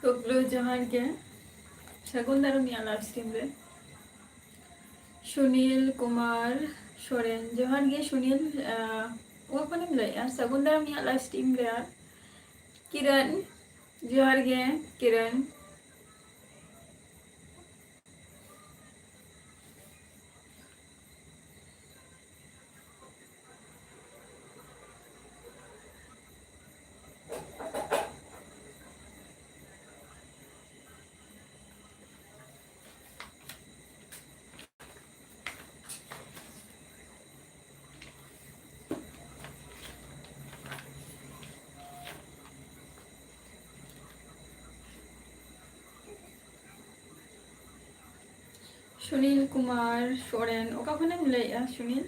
Kuklu Johar ke Sagun Darum ya live stream re Sunil Kumar Soren Johar ge Sunil वो कौन है यार सगुन दारम या लाइव स्ट्रीम रे यार किरण जोहार गे किरण सुनील कुमार सोरेन ओका खोने मिले या सुनील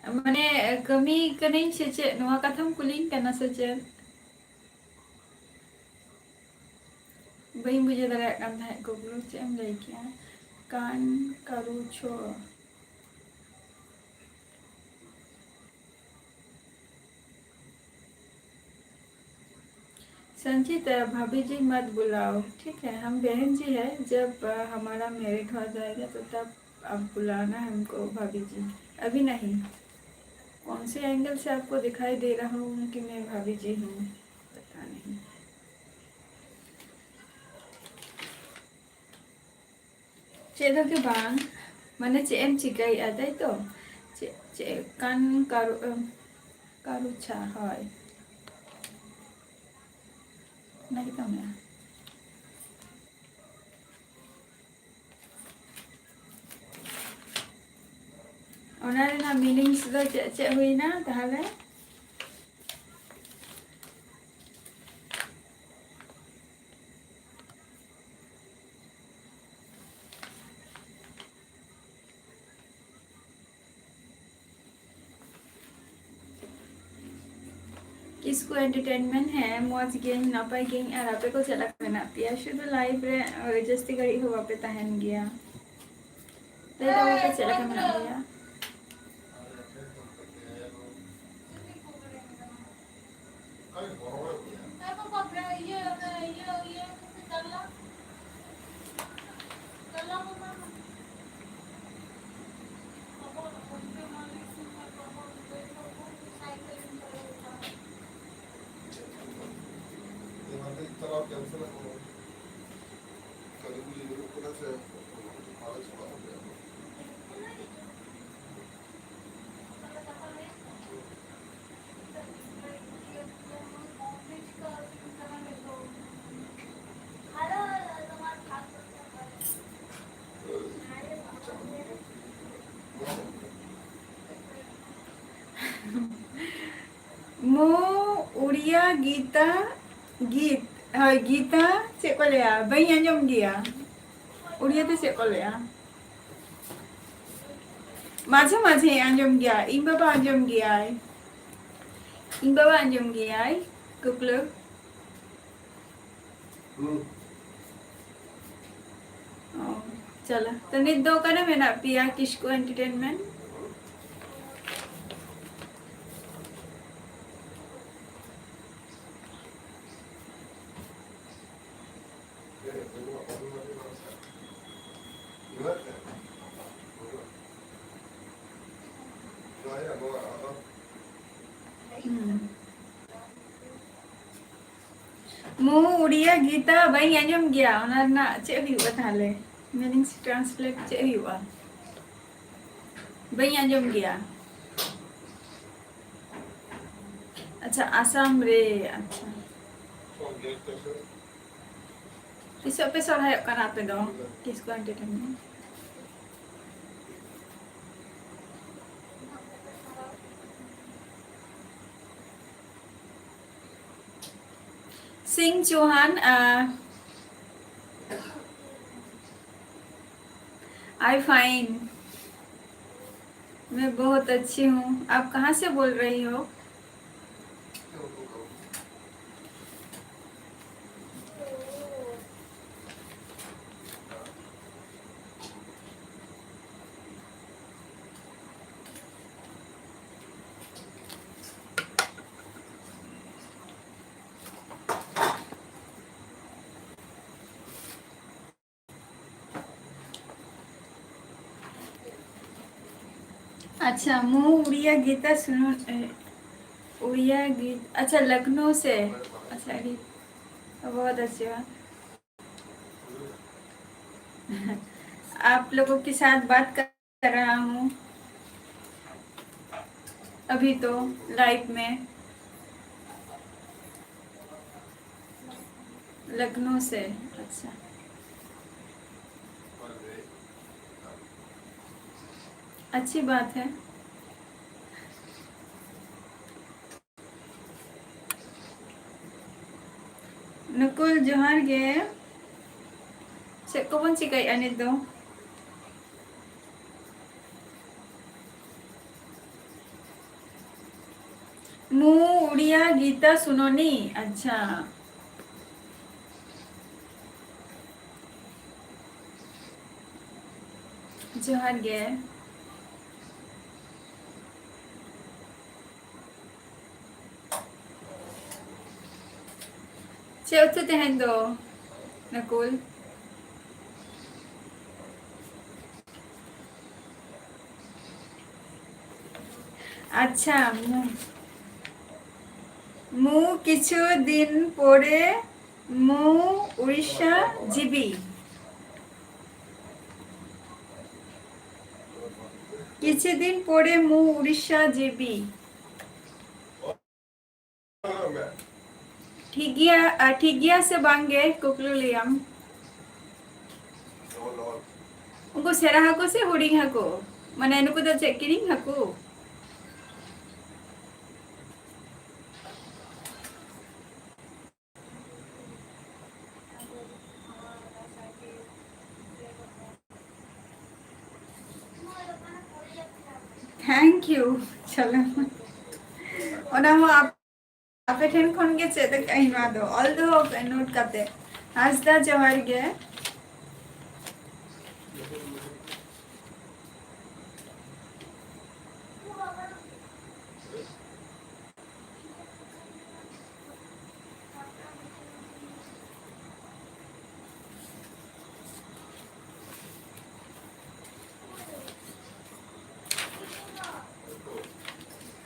मने कमी करें से चे नवा कथम कुलिंग करना से चे बही मुझे दरा कान था गोगलो चे हम ले किया कान करू छो संचित भाभी जी मत बुलाओ ठीक है हम बहन जी है जब हमारा मैरिड हो जाएगा तो तब आप बुलाना हमको भाभी जी अभी नहीं कौन से एंगल से आपको दिखाई दे रहा हूँ कि मैं भाभी जी हूँ पता नहीं चेदो के बांग माने चेम चिकाई आते तो चे कान कारुचा है नहीं तो मैं ओनारे ना मीनिंग्स दो चे हुई ना ताहले किसको एंटरटेनमेंट है मौज गेम नापाई गेम और आपे को चला करना पिया शुद्ध लाइव रे जस्ती गई हो वापे तहन गया तो वापे चला करना पिया मो उड़िया गीता गीत हाँ गीता से को लिया भाई अंजम गया उड़िया तो से को लिया माझे माझे अंजम गया इन बाबा अंजम गया है इन बाबा अंजम गया है कुपलो चला तो नित दो का ना मैंने पिया किसको एंटरटेनमेंट मु उड़िया गीता भाई अंजम गया ओना ना चे हुआ थाले मीनिंग्स ट्रांसलेट चे हुआ भाई अंजम गया अच्छा आसाम रे अच्छा इस एपिसोड है करना पे दो किसको एंटरटेनमेंट सिंह चौहान, आई फाइन। मैं बहुत अच्छी हूँ। आप कहाँ से बोल रही हो? अच्छा, मुँह उड़िया गीता सुनो। उड़िया गीत, अच्छा लखनऊ से। अच्छा गीत, बहुत अच्छी बात। आप लोगों के साथ बात कर रहा हूँ अभी तो, लाइव में, लखनऊ से। अच्छा, अच्छी बात है। Nukul Johar ge. Cek ko pun cikai anit do. मु उड़िया गीता सुनोनी। अच्छा, जोहार गे। Cek tu tehen do, Nakul. अच्छा, मु किछु दिन परे मु उड़ीसा जीबी। किछु दिन परे मु उड़ीसा जीबी। ठीक गया से बांगे कुकलू लियम। उनको सेरा हको से हुडिंग हको, मने नुको तो चेक किरिंग हको। Thank you. चलो, ओना हो आप आपे ठेन खन गे चेक अहिमा दो ऑल दो नोट काते। हासदा जोहार गे।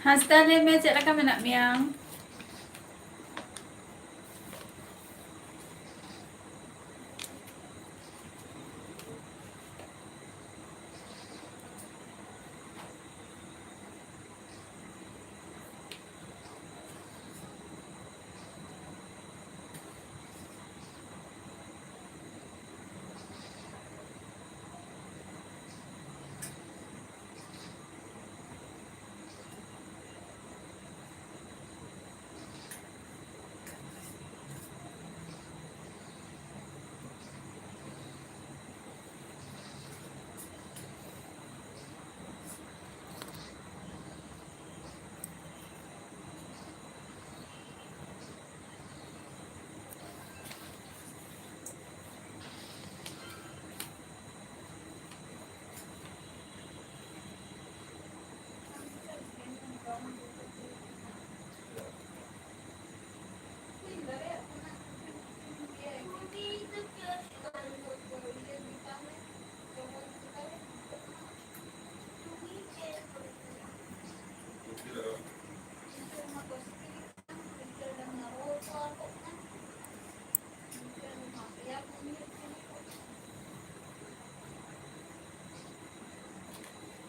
हासदा ले में चेक का मेना मियां।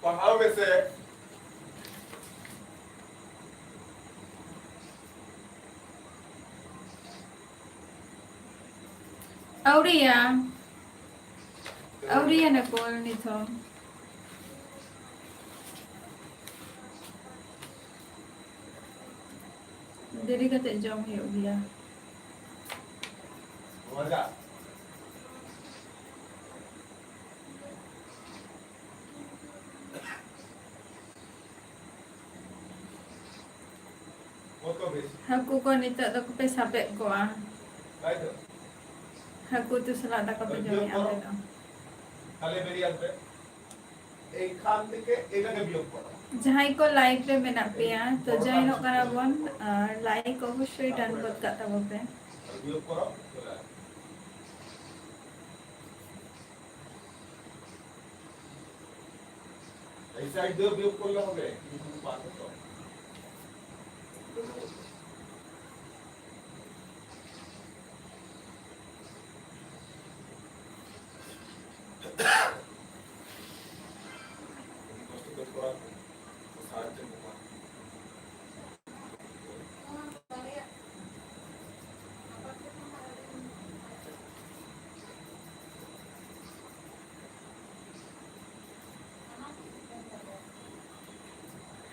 पहाड़ में से Auria, Auria Nakul nito. देरी का जम हो गया। मर जा। वो तो base Haku ko nito ako pe sabi ko right Haku tu salat ako pe jami ande na. তাহলে বেরিয়ে আসবে এইখান থেকে এটাকে বিয়োগ করো Jahay ko live pe mena pe to join ok kana bon like অবশ্যই ডান কত কাটা বলবে আর বিয়োগ করো চলে আসবে এই সাইড দিয়ে বিয়োগ করলে হবে কিন্তু পারবে তো কষ্ট করে করা সাহায্য করো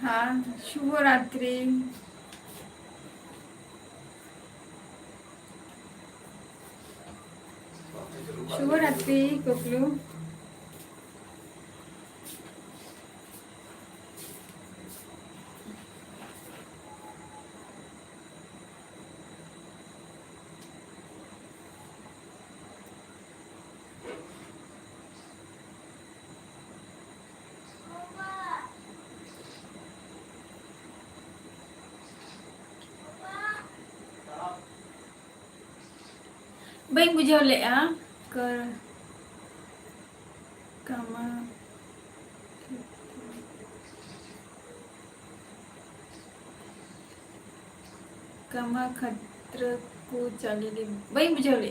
हाँ शुभ रात्रि शुभ रात्रि कुकलू Baik bujau le ke kamar kamar khatra ku chali di baik bujau le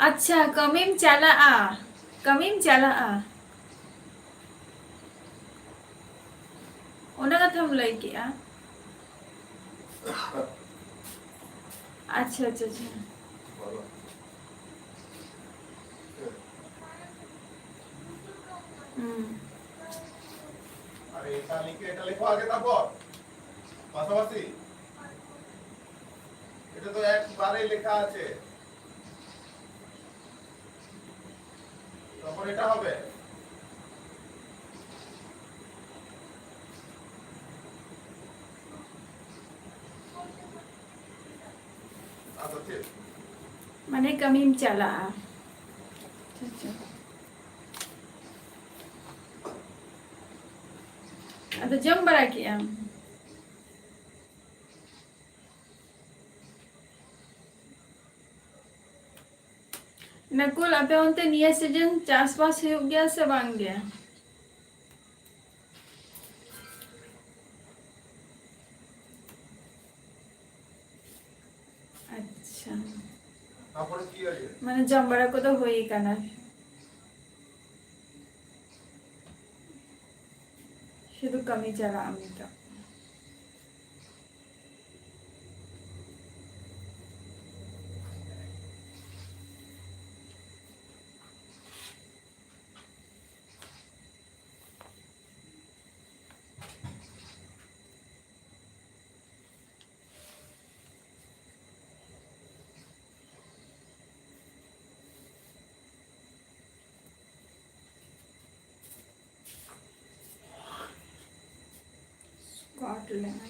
अच्छा कमीम चला ओना कथा हम लई के अच्छा अच्छा अच्छा বলো আরে এটা লেখো আগে তারপর পাশাপাশি এটা তো একবারে লেখা আছে তারপর এটা হবে আচ্ছা ঠিক माने कमीम चला अच्छा आता जम बरा किया नकुल आपे उनते निया सीजन चासबास हो गया से बांग गया अच्छा তারপরে কি আছে माने जम बरा को तो होई काना शुद्ध कमी चला अमिता Scotland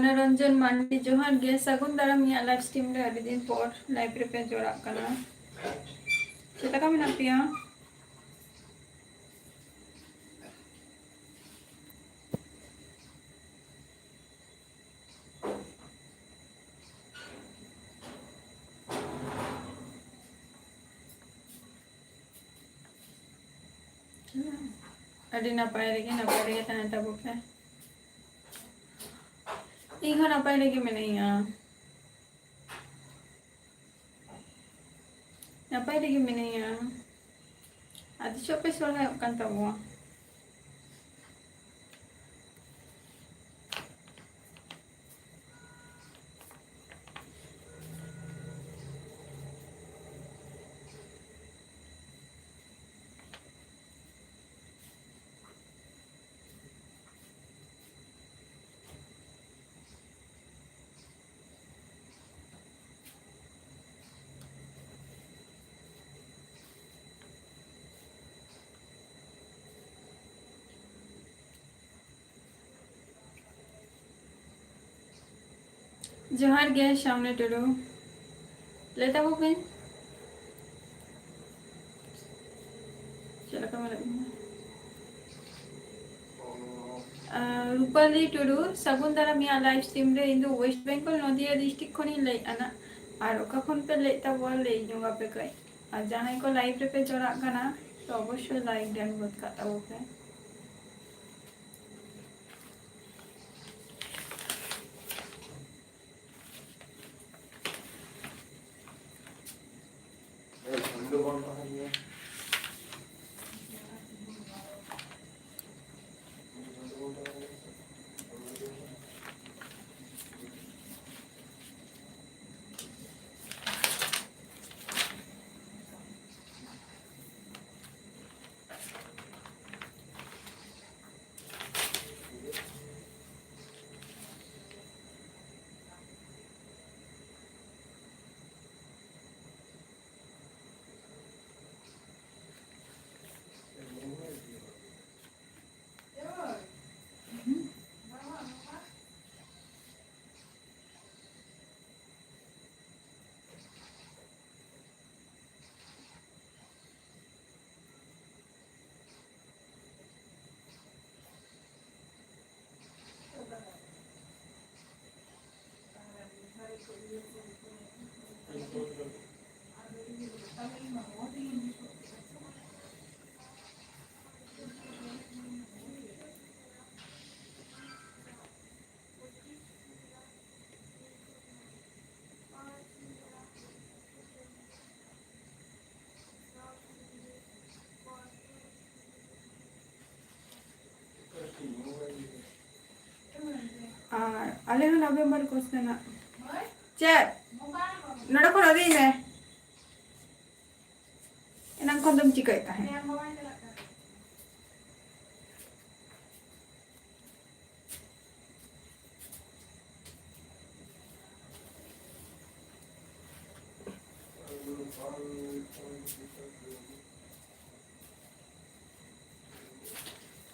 मनोरंजन मांडी जोहार गे सगुन दाराम या लाइव स्ट्रीम रे अभी दिन पर लाइव रे पे जोड़ा कना चेता का मेना पिया अभी नपाय रेगे ताहे तब पे इहो नपाय रेगे में नहीं आ नपाय रेगे में नहीं आ आदि चोपे सोला kan tabo जोहार गे सामने टुडू लेता वो पेन चलो कमल रूपाली टुडू सगुन दारा मिया लाइव स्ट्रीम रे इंदु वेस्ट बेंगल नदिया डिस्ट्रिक्ट खनि ले आना और ओका खन पे लेता वो ले जोंगा पे कई और जहां को लाइव रे पे जोड़ा कना तो अवश्य लाइक डन बत काता वो पे अले नवेंबर क्वेश्चन चेक नड़ा को रदी है इनन को दम चिकैता है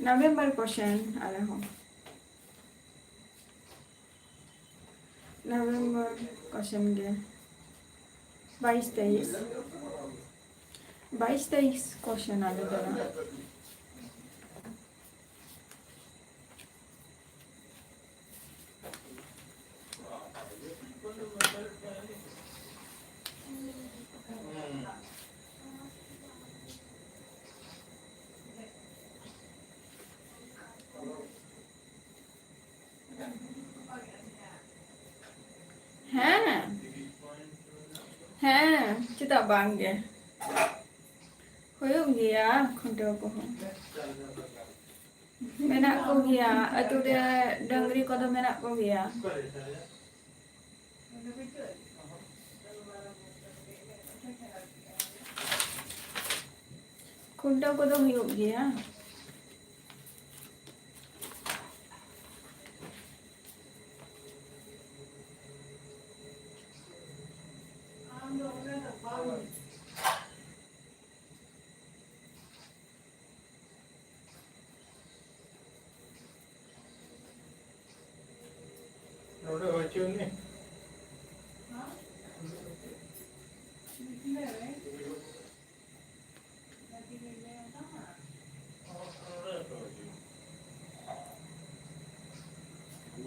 नवंबर क्वेश्चन अरे हो नवंबर क्वेश्चन के 22-23 क्वेश्चन आने देना kita bangga hoyong dia kunto ko menak ko dia atu dia dangri ko do menak ko dia kunto ko do hoyong dia क्यों नहीं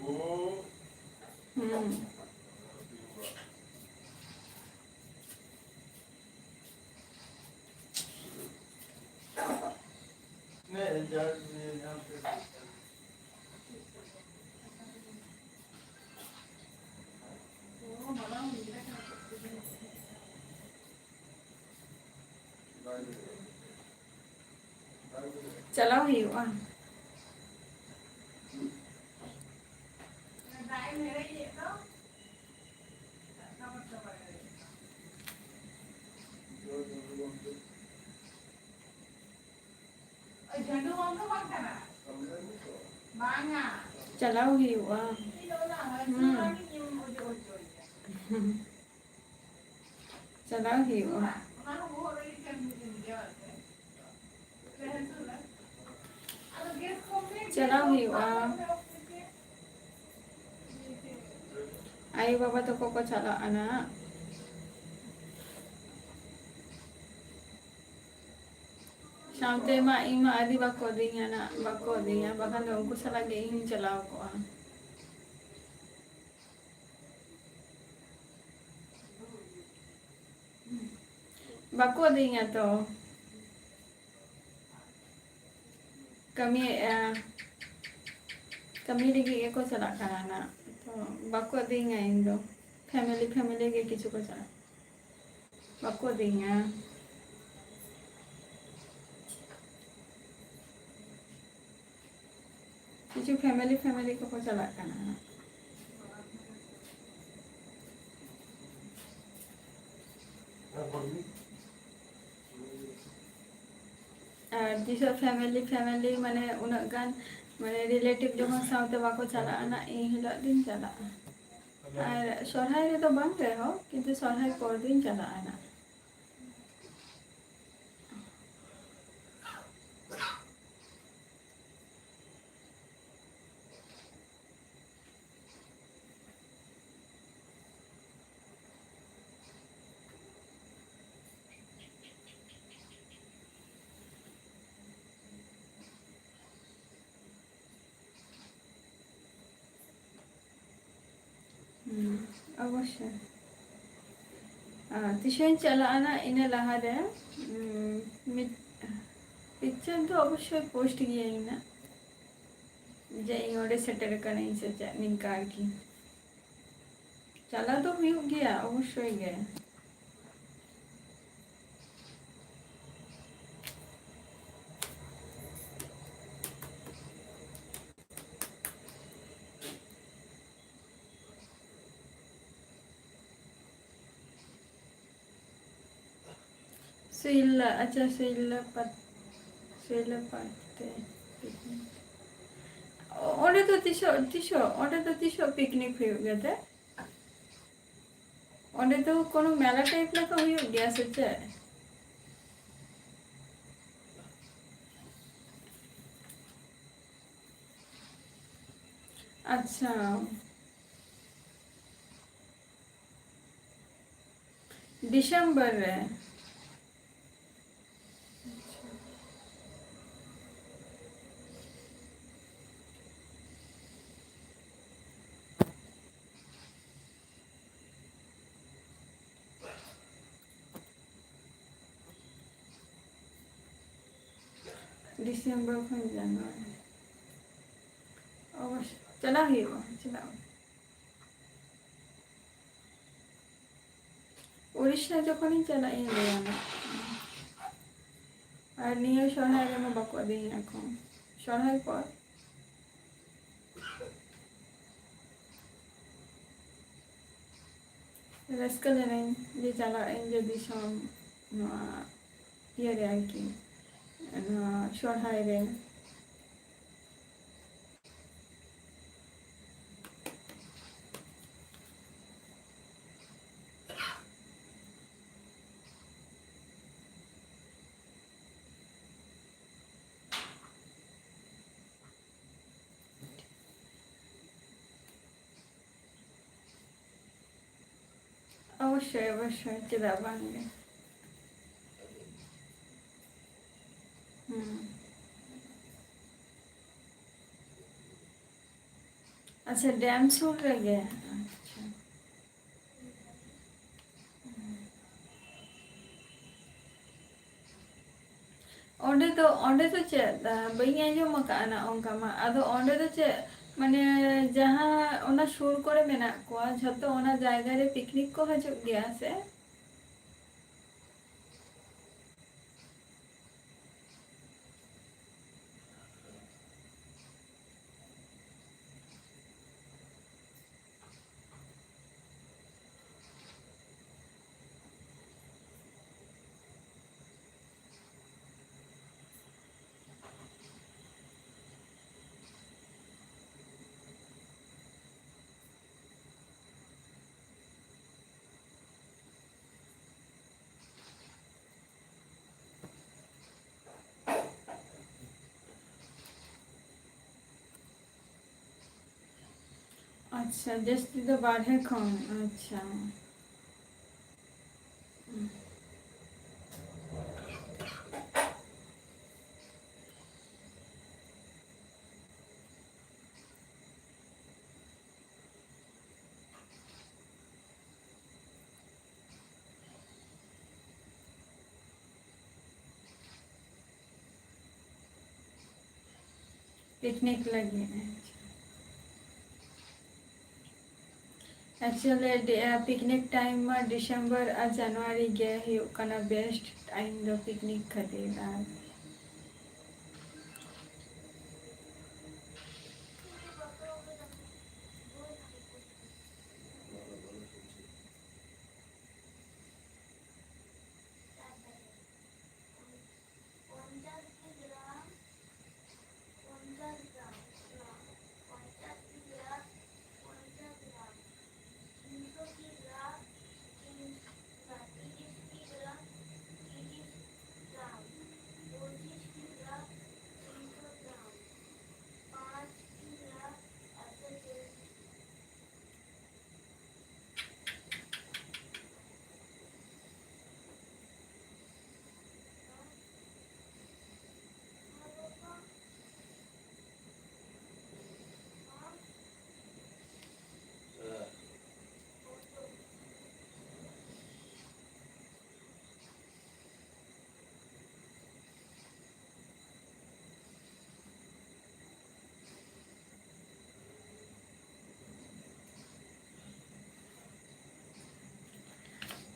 वो नहीं यहाँ पे चलाओ ही हुआ चलाओ ही हुआ चलाओ ही हुआ चलाओ ही हुआ आई बाबा तो कोको चला आना शामते मा इमा आदि बको दिया ना बको दिया bahkan dong ku salah dia ingin celau ko bako diya to kami kami lagi ko salah kana to bako diya indo family ke kichu ko salah bako diya किसी फैमिली को चला करना जिस फैमिली माने उन्हें गान माने रिलेटिव जो हम साउथ बाको चला ना इन हिला दिन चला और सोरहाय रे तो बंद रहे हो किंतु सोरहाय पर दिन चला ना अवश्य तिशोन चला ना इन्हें लहा दे पिक्चर तो अवश्य पोस्ट किया ही ना जय ओडे सेटर करने से निकाल की चला तो भी हो गया अवश्य गया Sila aja sila पाते ओडे तो तिशो पिकनिक हुई गया था ओडे तो कोनो मेला टाइप ना तो हुई गया सच्चे अच्छा दिसंबर है दिसंबर को जनवरी अवश्य चला ही वो चला उड़ीसा जो कोनी चला ही ले आना और नियो शहर रे में बको दी रखो शहर पर रस्कल नहीं ये चला इन जो दिशा ये रे आकी शहर रे अवश्य अवश्य चेदा बांगे। अच्छा डैम सुर रहे अच्छा ओंडे तो चेद बई आंजम अकाना ओंका मा आदो ओंडे तो चे माने जहाँ ओना सुर करे मेना कोआ झतो ओना जायगा रे पिकनिक को हजो गया से अच्छा जैसे तो बाढ़े खान अच्छा पिकनिक लगे एक्चुअली पिकनिक टाइम में दिसंबर और जनवरी गे हुआ बेस्ट टाइम दो पिकनिक खातिर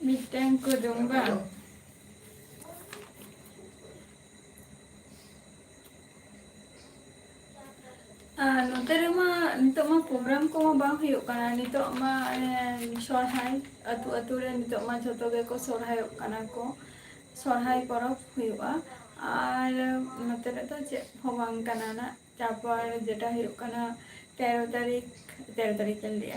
मिटैंग को दूंगा नोते रे मा नितो मा प्रोग्राम को मा बांग हुयो काना नितो मा सोरहाय अतु अतु रे नितो मा झोतो गे को सोरहाय काना को सोरहाय परब हुयोआ और नोते रे तो चे होबांग काना ना तापर जेटा हुयो काना 13 तारीख के लिए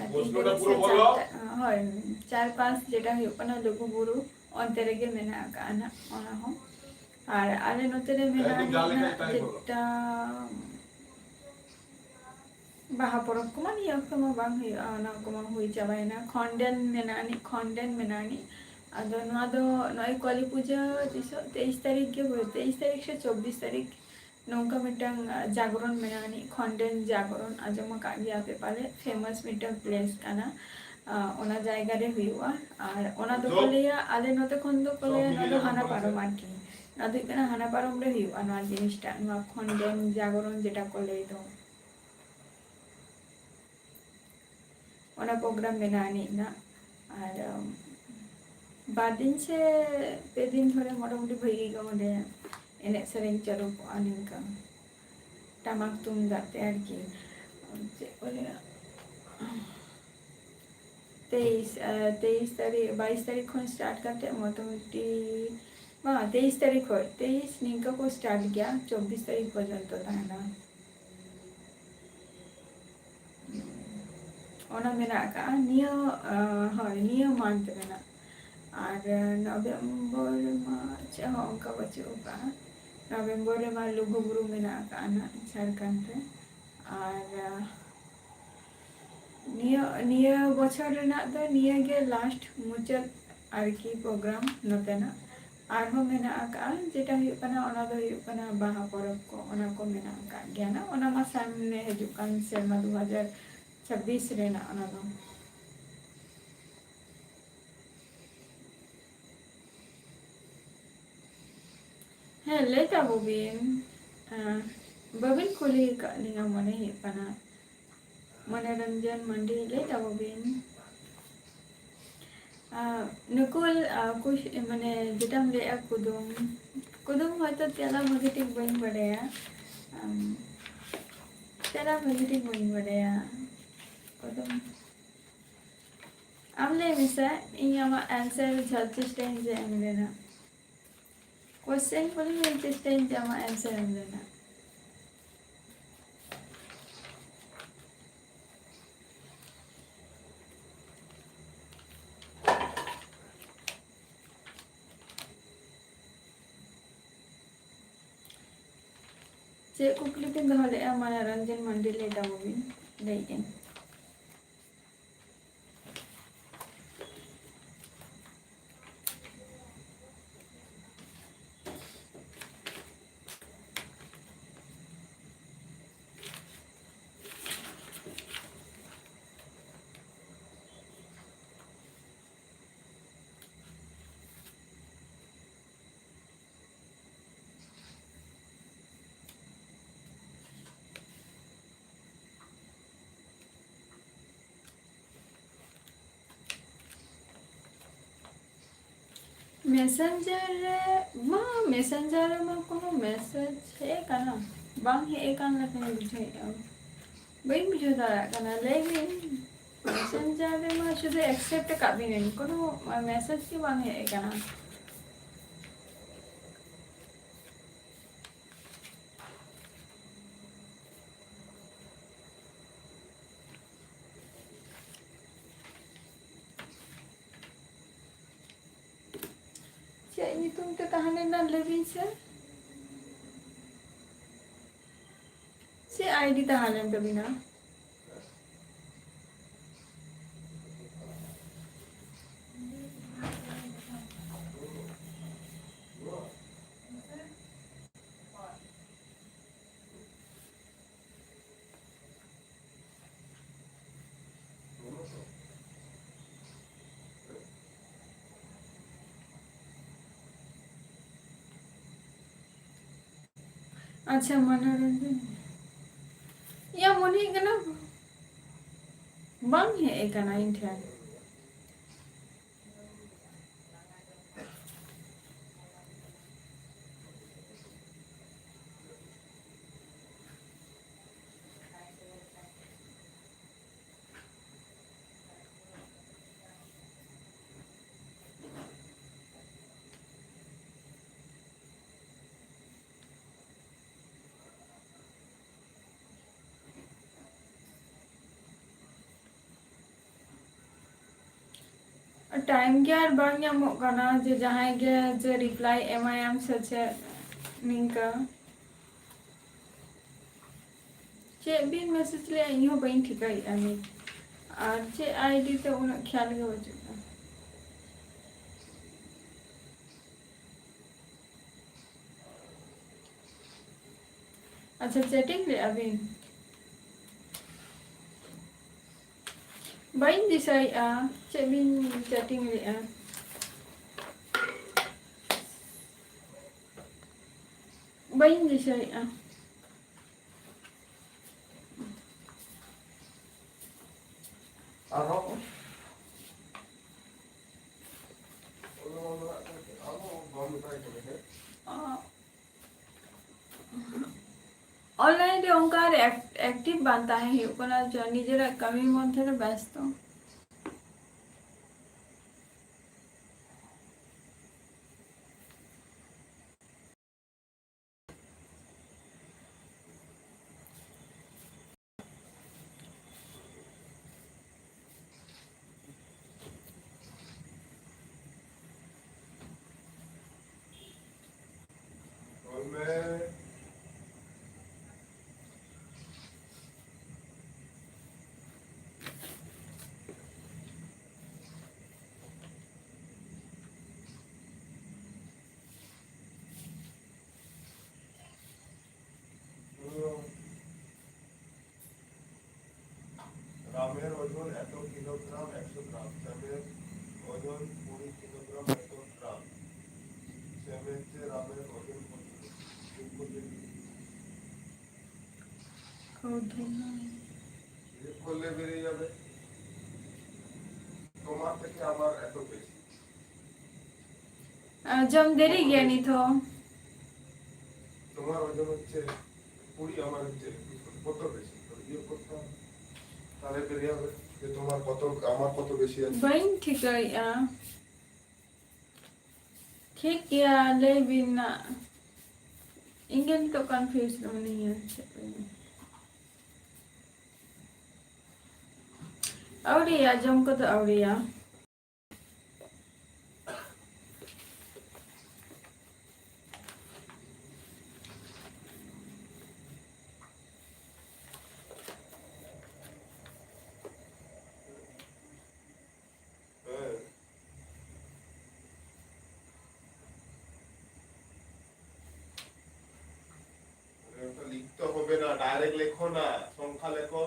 4-5 जेटा हुयो काना लघु बुरु ओनते रे गे मेना काना ओना हो और आले नोते रे मेना ना जेटा बाहा परब को मान यो को बांग हुयो ना को मा हुई चाबायना खंडेन मेनानी आदो नवा दो नय काली पूजा 23 तारीख के 23 तारीख से 24 तारीख नौका मिटंग जागरण मेनानी खंडेन जागरण आजमा का गया पे पाले फेमस मिटंग प्लेस काना ओना जायगा रे हुआ और ओना दो कोलिया आले नते खन दो कोलिया ना दो हाना पारो मारकी ना दो कना हाना पारोम रे हुआ ना जिनिसटा नवा खंडेन जागरण जेटा कोले दो ओना प्रोग्राम मेनानी ना और बादिन से पे दिन धरे मोटामुटी भई गो ओंडे एने सेरेंग चालू को निंका टामाक तुमदाग ते आरकी चे बोले 23 तारीख 22 तारीख खन स्टार्ट करते मोटामुटी 23 तारीख हो 23 निंका को स्टार्ट किया 24 तारीख पर्यंत ताना ओना मेना का नियो हय नियो मानते मेना और नवंबर मार्च होंका बचुका नवंबर रे मा लुगुबुरु मेना का ना झारखंड रे और ᱱᱤᱭᱟᱹ ᱵᱚᱪᱷᱚᱨ ᱨᱮᱱᱟᱜ ᱫᱚ ᱱᱤᱭᱟᱹ ᱜᱮ ᱞᱟᱥᱴ ᱢᱩᱪᱟᱹᱫ ᱟᱨᱠᱤ ᱯᱨᱳᱜᱨᱟᱢ ᱱᱚᱛᱮᱱᱟᱜ ᱟᱨᱦᱚᱸ ᱢᱮᱱᱟᱜ ᱟᱠᱟᱜᱼᱟ ᱡᱮᱴᱟ ᱦᱩᱭᱩᱜ ᱠᱟᱱᱟ ᱚᱱᱟ ᱫᱚ ᱦᱩᱭᱩᱜ ᱠᱟᱱᱟ ᱵᱟᱦᱟ ᱯᱚᱨᱚᱵᱽ ᱠᱚ ᱚᱱᱟ ᱠᱚ ᱢᱮᱱᱟᱜ ᱟᱠᱟᱫ ᱜᱮᱭᱟ ᱱᱟ ᱚᱱᱟ ᱢᱟ ᱥᱟᱢᱱᱮ ᱦᱤᱡᱩᱜ ᱠᱟᱱ ᱥᱮᱨᱢᱟ 2026 ᱨᱮᱱᱟᱜ ᱚᱱᱟ ᱫᱚ ᱦᱮᱸ ᱞᱟᱹᱭ ᱛᱟᱵᱚ ᱵᱤᱱ ᱵᱟᱵᱤᱱ ᱠᱩᱞᱤ ᱟᱠᱟᱫ ᱞᱤᱧᱟ ᱢᱚᱱᱮ ᱦᱩᱭᱩᱜ ᱠᱟᱱᱟ ᱢᱚᱱोᱨᱚᱧᱡᱚᱱ ᱢᱟᱱᱰᱤ ᱞᱟᱹᱭ ᱛᱟᱵᱚ ᱵᱤᱱ ᱱᱩᱠᱩᱞ ᱢᱟᱱᱮ যেটাম ᱞᱟᱹᱭᱮᱜᱼᱟ ᱠᱩᱫᱩᱢ হয়তো তেলা ভাগে ঠিক বাই বাড়ায়া তেলা ভাগে ঠিক বাই বাড়ায়া কদম am lay misa ᱤᱧ ᱟᱢᱟᱜ answer ᱡᱷᱚᱛᱚ ᱪᱮᱥᱴᱟᱧ ᱡᱮ ᱮᱢ ᱨᱮᱱᱟᱜ question ᱠᱚᱞᱤ ᱤᱧ ᱪᱮᱥᱴᱟᱧ ᱡᱮ ᱟᱢᱟᱜ answer ᱮᱢ ᱨᱮᱱᱟᱜ ᱪᱮᱫ ᱠᱩᱠᱞᱤ ᱵᱤᱱ ᱫᱚᱦᱚ ᱞᱮᱜᱼᱟ ᱢᱚᱱᱳᱨᱚᱧᱡᱚᱱ ᱢᱟᱱᱰᱤ ᱞᱟᱹᱭ ᱛᱟᱵᱚ ᱵᱤᱱ ᱞᱟᱹᱭᱮᱜᱼᱟᱹᱧ মেসেঞ্জার রে মা মেসেঞ্জার রে মা কোনো মেসেজ ᱦᱮᱡ ᱠᱟᱱᱟ ᱵᱟᱝ ᱦᱮᱡ ᱠᱟᱱ ᱞᱮᱠᱟᱧ ᱵᱩᱡᱷᱟᱹᱣᱮᱫᱼᱟ ᱵᱟᱹᱧ ᱵᱩᱡᱷᱟᱹᱣ ᱫᱟᱲᱮᱭᱟᱜ ᱠᱟᱱᱟ ᱞᱟᱹᱭ ᱵᱤᱱ মেসেঞ্জার রে মᱟ শুধু অ্যাকসেপ্ট ᱟᱠᱟᱫ ᱵᱤᱱᱟᱹᱧ কোনো মেসেজ ᱜᱮ ᱵᱟᱝ ᱦᱮᱡ ᱠᱟᱱᱟ ᱪᱮᱫ ᱧᱩᱛᱩᱢ ᱛᱮ ᱛᱟᱦᱮᱸ ᱞᱮᱱᱟ ᱞᱟᱹᱭ ᱵᱤᱱ ᱥᱮ ᱪᱮᱫ ᱟᱭᱰᱤ ᱛᱟᱦᱮᱸ ᱞᱮᱱ ᱛᱟᱵᱤᱱᱟ ᱟᱪᱪᱷᱟ ᱢᱚᱱᱳᱨᱚᱧᱡᱚᱱ ᱤᱧᱟᱹᱜ ᱢᱚᱱᱮ ᱦᱩᱭᱩᱜ ᱠᱟᱱᱟ ᱵᱟᱝ ᱦᱮᱡ ᱠᱟᱱᱟ ᱤᱧ ᱴᱷᱮᱱ टाइम गे आर बांग ᱧᱟᱢᱚᱜ ᱠᱟᱱᱟ ᱡᱮ ᱡᱟᱦᱟᱸᱭ ᱜᱮ ᱡᱮ ᱨᱤᱯᱞᱟᱭ ᱮᱢᱟᱭᱟᱢ ᱥᱮ ᱪᱮᱫ ᱱᱤᱝᱠᱟ ᱪᱮᱫ ᱵᱤᱱ ᱢᱮᱥᱮᱡ ᱞᱮᱜᱼᱟ ᱤᱧ ᱦᱚᱸ ᱵᱟᱹᱧ ᱴᱷᱤᱠᱟᱹᱭᱮᱫᱼᱟ ᱱᱤᱛ ᱟᱨ ᱪᱮᱫ ᱟᱭᱰᱤ ᱛᱮ ᱩᱱᱟᱹᱜ ᱠᱷᱮᱭᱟᱞ ᱜᱮ ᱵᱟᱹᱪᱩᱜ ᱠᱟᱱᱟ ᱟᱪᱪᱷᱟ ᱪᱮᱴᱤᱝ ᱞᱮᱜᱼᱟ ᱵᱤᱱ ᱵᱟᱹᱧ ᱫᱤᱥᱟᱹᱭᱮᱫᱼᱟ ᱪᱮᱫ ᱵᱤᱱ ᱪᱮᱴᱤᱝ ᱞᱮᱜᱼᱟ ᱵᱟᱹᱧ ᱫᱤᱥᱟᱹᱭᱮᱫᱼᱟ ᱟᱨᱦᱚᱸ ऑनलाइन रे ओंका रे एक्टिव बांग ताहें हुयुग कना निजेरा कमी मध्य रे व्यस्त ওজন এত কিলোগ্রাম 100 গ্রাম, স্যামের ওজন 20 কিলোগ্রাম 100 গ্রাম, স্যামের চেয়ে রামের ওজন কত? যোগ করলে যোগ করলে বেরিয়ে যাবে তোমার থেকে আমার এত বেশি। जम देरी गया नहीं तो তোমার ওজন হচ্ছে 20, আমার হচ্ছে 21, কত বেশি? তো বিয়োগ করতে হবে, তাহলে বেরিয়ে যাবে যে তোমার কত আমার কত বেশি আছে। बन ठीक है यार ठीक यार ले बिना इंडियन तो कंफ्यूज नहीं है और या जम को तो और या লিখতে হবে না, ডাইরেক্ট লেখো না, সংখ্যা লেখো।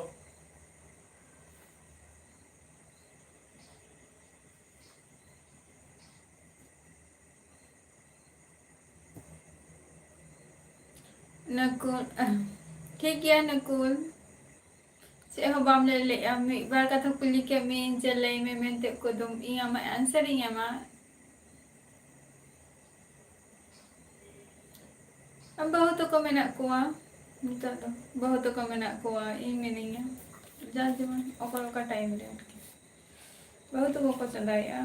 नकुल ठीक है नकुल से हो बाम ले ले मी बार कथा कुली के मी चले में मेंते को तुम इया मा आंसर इया मा अब बहुत को मेना कुआ निता तो बहुत को मेना कुआ इन में नहीं है जा जमा ओकर का टाइम ले बहुत को चलाया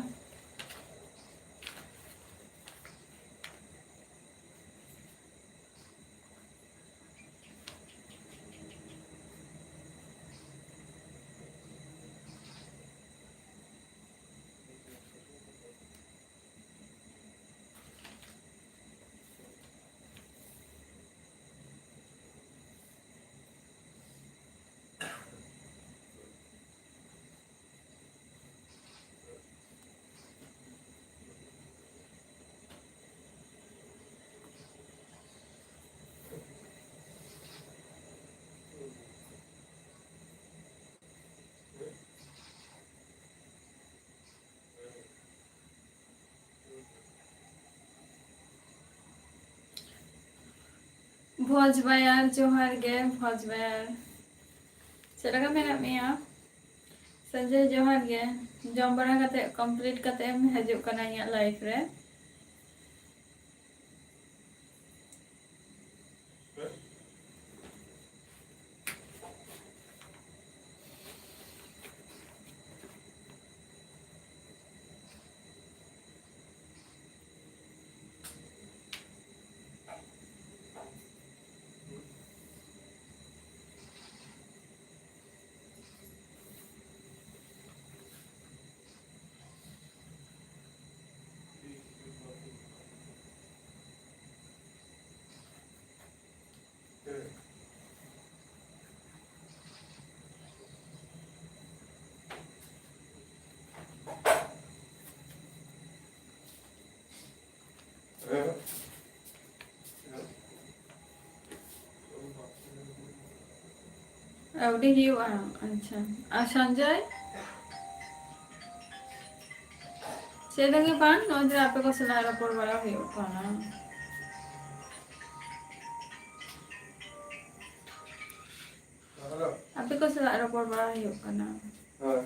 भोज बायार जोहार गे भोज बायार चलगा मेरा मिया संजय जोहार गे जम बड़ा कते कंप्लीट कते हम हजू कना या लाइफ रे अवडी हिउ अच्छा संजय सेदंगे पान नोजरा आपे को सलाह रपोर वाला हिउ पाना आपे को सलाह रपोर वाला हिउ पाना हां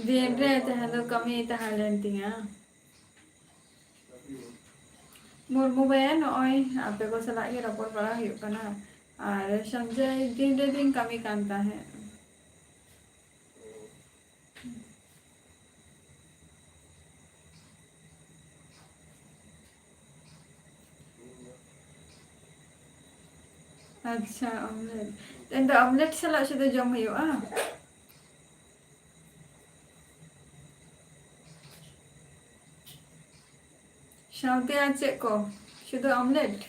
Biempre tahalo kami tahalantinga. Murmu bayan oy ape ko salah के report पड़ा है kana और संजय दिन दे दिन कमी कांता है अच्छा ऑमलेट तेन omelette salah sudah jom hiu शांति आज को शुद्ध omelette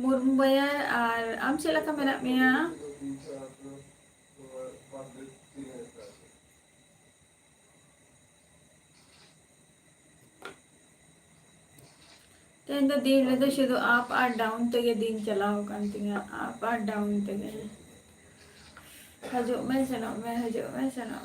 Burung bayar ar am sila ka menak mea. Then the दिन में तो शुद्ध आप और डाउन तक ये दिन चला होगा अंतिम आप और डाउन तक है हजो मैं सुना मैं हजो मैं सुना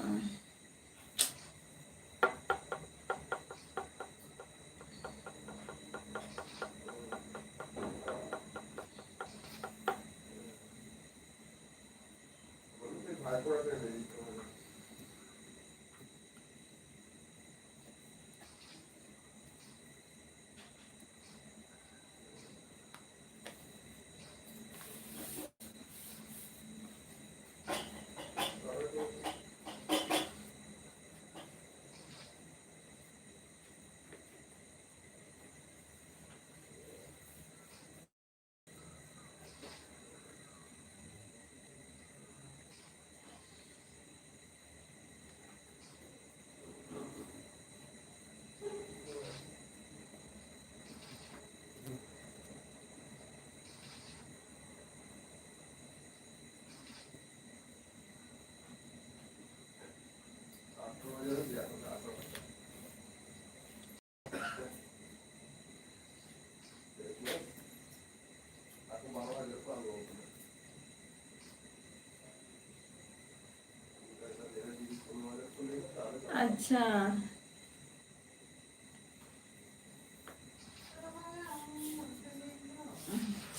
अच्छा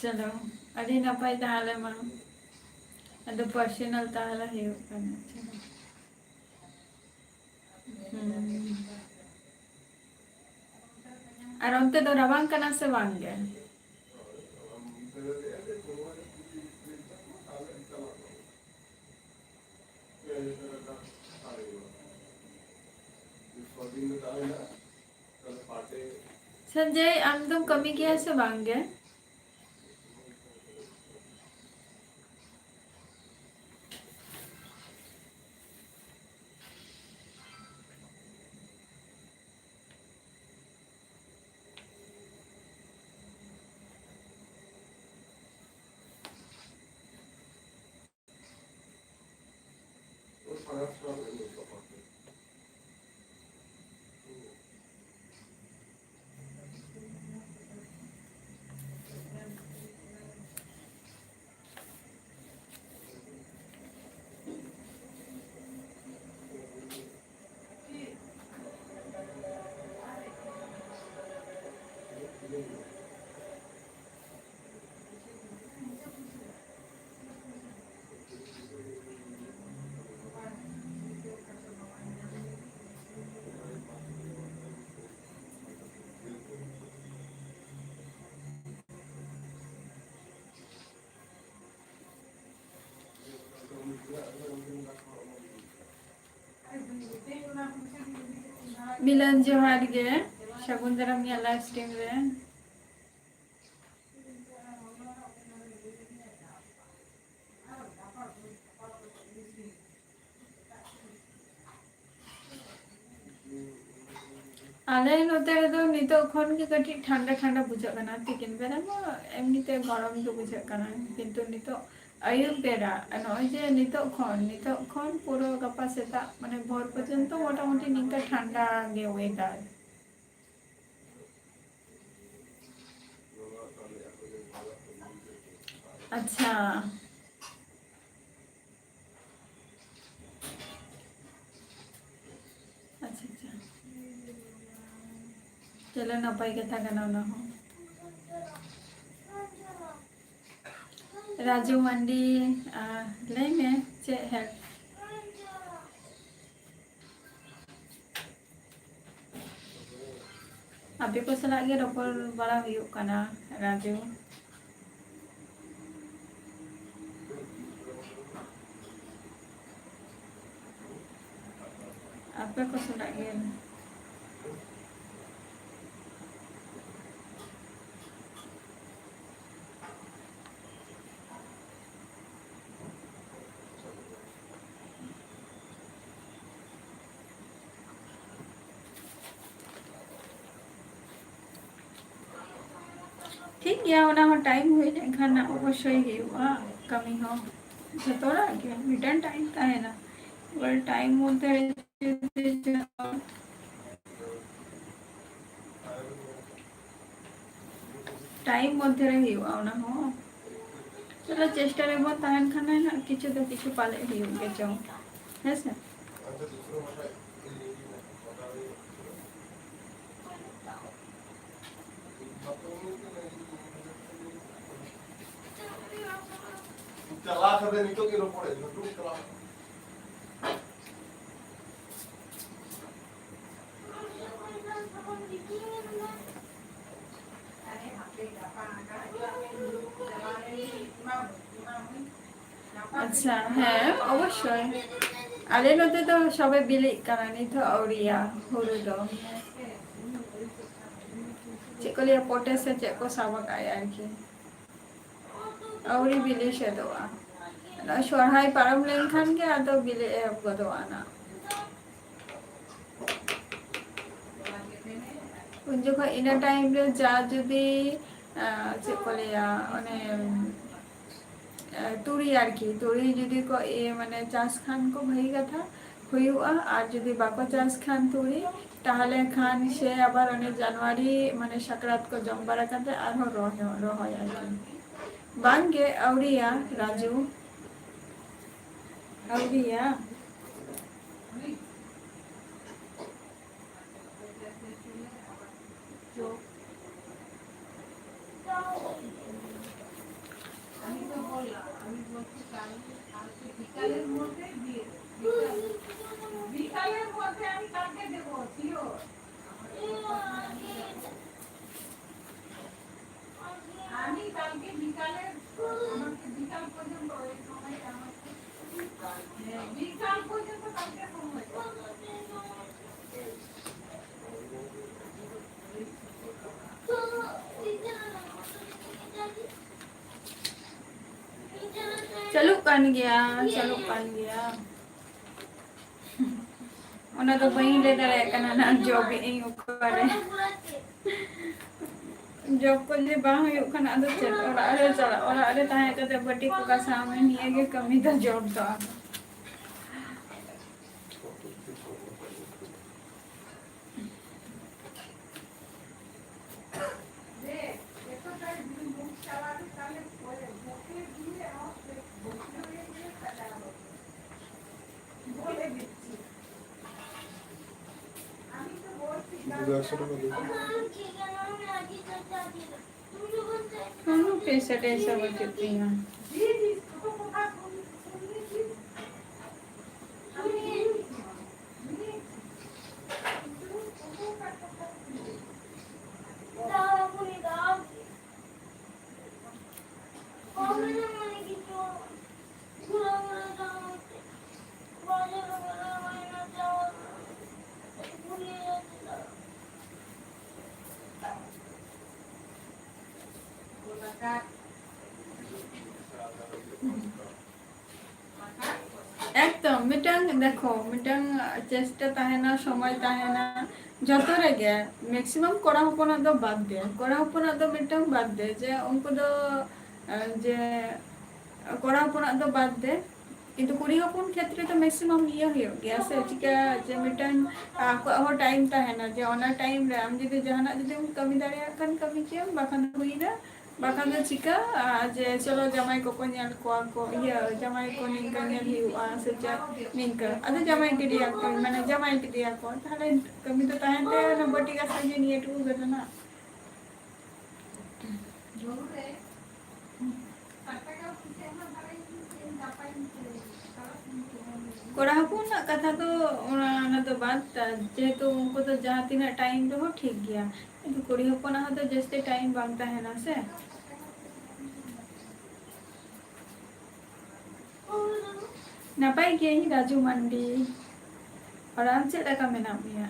चलो अरे ना पाई ताले मां अदो पर्सनल ताला है करना चलो और उनते तो रवांग करना से वांगे संजय हम तुम कमी किया से वांगे मिलन जोहार गे शकुंतला मिया लाइव स्ट्रीम रे आले नोते रे तो नितो खन के कटी ठंडा ठंडा बुझा कना तिकिन बेरा म एमनिते गरम तो बुझा कना किंतु नितो आयुब बेरा नय जे नितो खन पुरो गपा सेता माने भोर पर्यंत मोटामुटी निका ठंडा गे वेदार अच्छा अच्छा अच्छा चलो नपाई कथा कना ना हो राजू मंडी ले में चे है अभी को सला के रोपर बड़ा हुई कना राजू आपे को सला के ठीक गया ओना हो टाइम हुई लेकिन अवश्य हुआ कमी हो जतोरा के मिटन टाइम है ना और टाइम মধ্যে टाइम মধ্যে हुआ ओना हो चलो चेष्टा रे बहुत ताहन खाना है ना किछु पाले ही होंगे जाओ है सर अच्छा दूसरा भाषा हिंदी में बता रही चला कर नहीं तो किलो पड़े जो तू चला अच्छा है अवश्य आले नते तो सबे बिली करानी तो औरिया हुरु दो चेकोलिया पोटे से चेको साबक आया कि औरी बिली से दोआ ना सोरहाई पारम लेनखान के आदो बिली एब गदवाना उन जो का इना टाइम रे जा जुदी चेकोलिया ओने तुरी আর কি तुरी जुदी को ए माने चाष खान को भई कथा हुआ और जुदी बाको चाष खान तुरी ताहले खान से আবার অনেক জানুয়ারি মানে সাকরাত को জম বারা কাতে আর রহ আর কি बांगे औरिया राजू औरिया चलो कान गया ओना तो बही ले दरे कना ना जॉब इन करे जॉब को जे बाह यो कना तो चल और अरे ताहे कते बटी को का सामने निए के कमी तो जॉब तो पैसा ऐसा बचती हैं एकदम मिटंग देखो मिटंग चेष्टा ताहेना समय ताहेना जतो रे गे मैक्सिमम कोड़ा होपना दो बाद दे कोड़ा होपना दो मिटंग बाद दे जे उनको दो जे कोड़ा होपना दो बाद दे किंतु कुड़ी होपन क्षेत्र तो मैक्सिमम ये हो गया से चिका जे मिटंग हो टाइम ताहेना जे ओना टाइम रे हम जदी जहाना जदी कमी दाड़िया कन कमी के बाखान हुईना बाखान दो चिका जे चलो जमाई को ᱧᱮᱞ कोआ को ये जमाई को निंका ᱧᱮᱞ हुआ से जा निंका अदे जमाई के दिया को माने जमाई के दिया को ताले कमी तो ताहेते ना बटी का संगे निये टू गदना कोड़ा हपुन कथा तो ना तो बात जेहेतु उनको तो जहाँ तीना टाइम रहो ठीक गया किंतु कुड़ी हपुना तो जैसे टाइम बांगता है ना से नापाई के ही राजू मंडी और आम से लगा में नाम लिया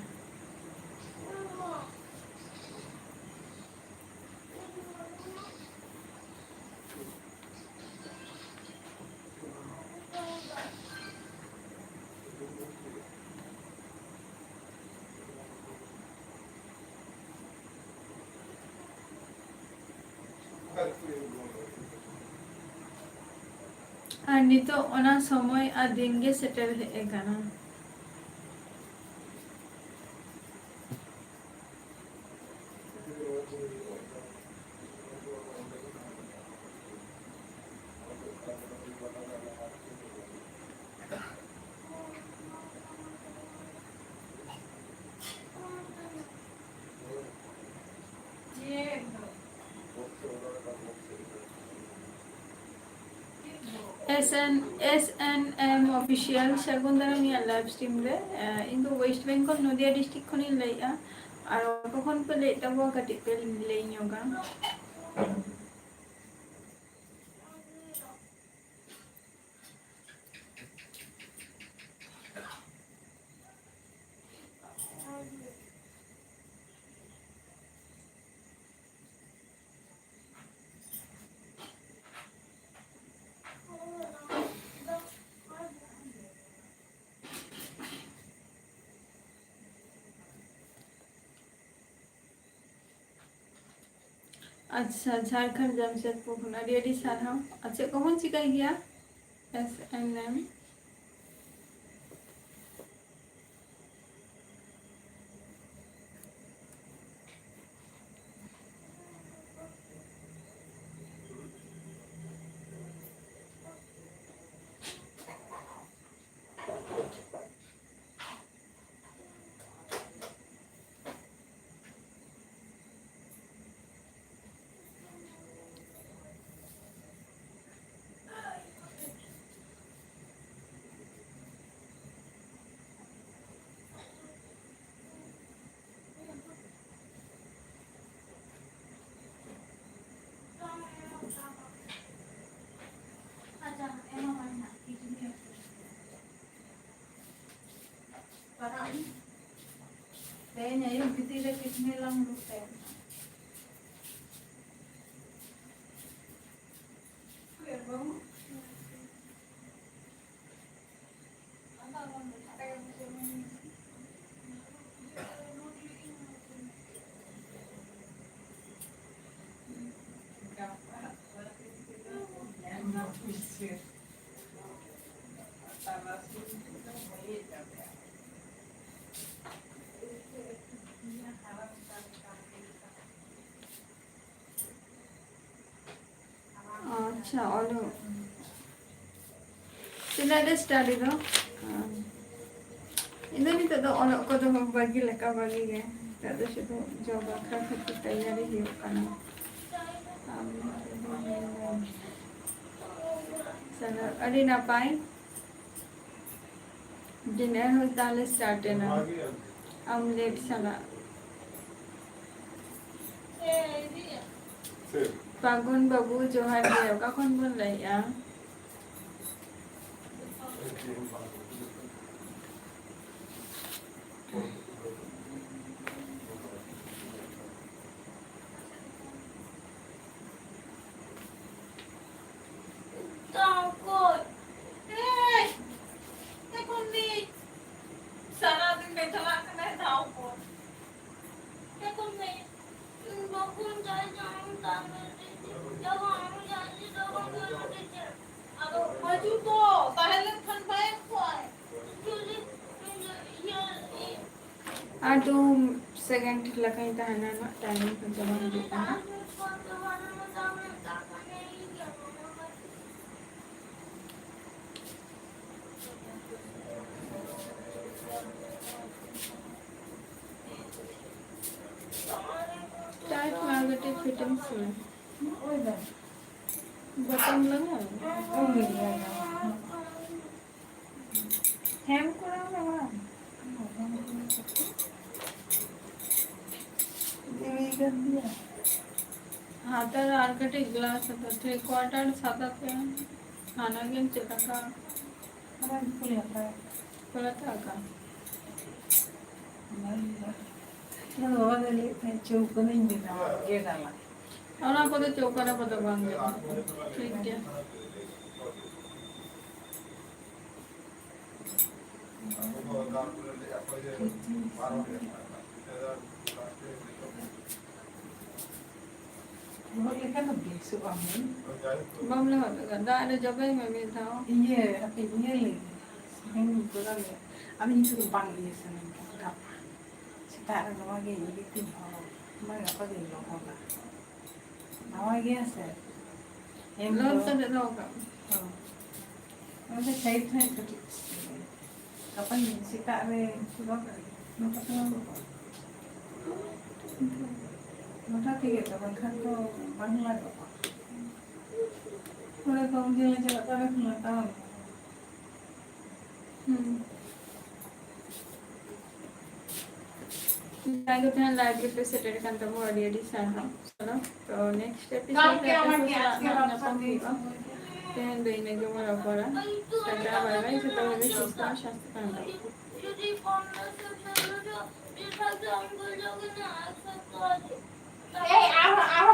और नितो ओना समय और दिन के सेटल है गाना SNM ऑफिशियल शगुंदरा निया लाइव स्ट्रीम रे इन दो वेस्ट बेंगल नदिया डिस्ट्रिक्ट खनि लैया और कखन पे ले तबो कटि पे ले न्योगा अच्छा झारखंड जमशेदपुर खुना रेडी सारा अच्छा कौन चिकाई गया SNM Kayaknya yung kitira kitne lang lupa. अच्छा और सिलेबस स्टडी दो इधर तो और को तो बागी लगा बागी है तो शुरू जॉब का खातिर तैयारी ही करना चलो अरे ना पाए डिनर हो ताले स्टार्ट है ना ऑमलेट सलाद Pagun babu Johan Deo các con buôn lấy á Aduh, second lagi tahanan mak tadi perjalanan kita. Tight magnetic fittings है. बटन लगा है. hem kurang lama. हाथर आर्कटे ग्लास थे क्वार्टर सादा पे खाना गेम चला का पुलता का चौक नहीं मिला ये डाला और आपको तो चौका ना पता बांध ठीक है Boleh kan lebih suami. और जाए तो बम ले होता गंदा अरे जब ही मैं भी था Iya, tapi iya lagi. Ini kurang ya. Abi itu bang dia senang kap. Kita ada nama dia jadi tim hal. Mana apa dia lo hola. Nama dia se. Em लोग तो lo. दे होगा Ada saya tu itu. Kapan kita ada sudah kali. Nampak tu nampak. Nampak tiga kapan kan tu bangla tu. Kalau kau jalan jalan tahu nggak tahu. Thank you like पे Saturday का तो audio सारा चलो तो next Kam episode kira maki askar apa episode di. Then doing a good for us. Tata bye bye. So तब भी system शास्त्र करना. যদি ফোন না করতে পারো, এটা তো আমি বলবো না।